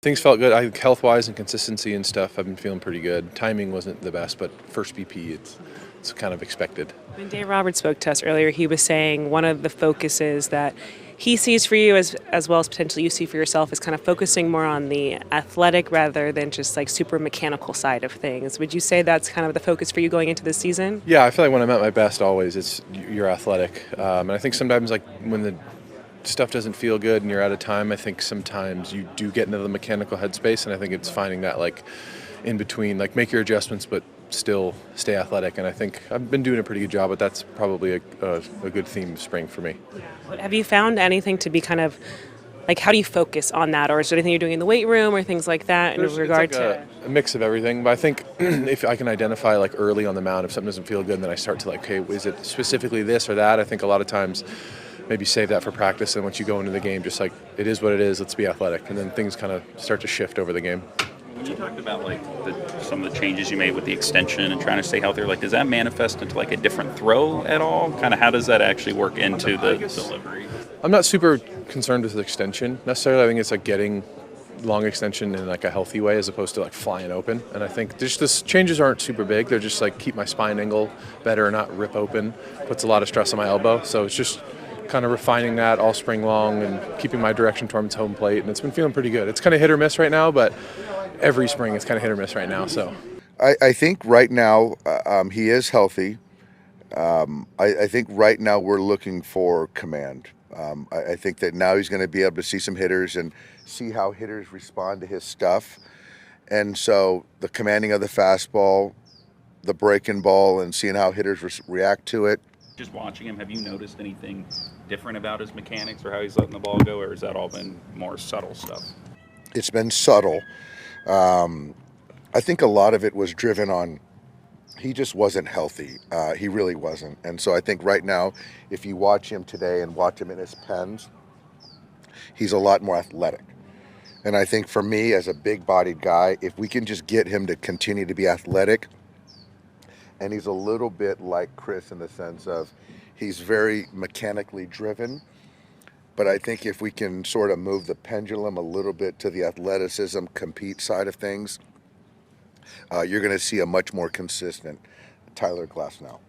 Things felt good. Health-wise and consistency and stuff, I've been feeling pretty good. Timing wasn't the best, but first BP, it's kind of expected. When Dave Roberts spoke to us earlier, he was saying one of the focuses that he sees for you as well as potentially you see for yourself is kind of focusing more on the athletic rather than just like super mechanical side of things. Would you say that's kind of the focus for you going into this season? Yeah, I feel like when I'm at my best, always you're athletic, and I think sometimes like when the stuff doesn't feel good and you're out of time, I think sometimes you do get into the mechanical headspace, and I think it's finding that like in between, like make your adjustments but still stay athletic. And I think I've been doing a pretty good job, but that's probably a good theme of spring for me. Have you found anything to be kind of like how do you focus on that, or is there anything you're doing in the weight room or things like that in regard it's like to a mix of everything, but I think if I can identify like early on the mound if something doesn't feel good, then I start to like, okay, is it specifically this or that? I think a lot of times maybe save that for practice, and once you go into the game, just like it is what it is, let's be athletic, and then things kind of start to shift over the game. When you talked about like some of the changes you made with the extension and trying to stay healthier, like does that manifest into like a different throw at all? Kind of how does that actually work into the delivery? I'm not super concerned with the extension necessarily. I think it's like getting long extension in like a healthy way as opposed to like flying open. And I think just the changes aren't super big. They're just like keep my spine angle better, not rip open. Puts a lot of stress on my elbow. So it's just kind of refining that all spring long and keeping my direction towards home plate. And it's been feeling pretty good. It's kind of hit or miss right now, but every spring it's kind of hit or miss right now. So I think right now he is healthy. I think right now we're looking for command. I think that now he's going to be able to see some hitters and see how hitters respond to his stuff. And so the commanding of the fastball, the breaking ball, and seeing how hitters react to it. Just watching him, have you noticed anything different about his mechanics or how he's letting the ball go, or has that all been more subtle stuff? It's been subtle. I think a lot of it was driven on he just wasn't healthy. He really wasn't. And so I think right now, if you watch him today and watch him in his pens, he's a lot more athletic. And I think for me, as a big-bodied guy, if we can just get him to continue to be athletic, and he's a little bit like Chris in the sense of he's very mechanically driven, but I think if we can sort of move the pendulum a little bit to the athleticism, compete side of things, you're going to see a much more consistent Tyler Glasnow.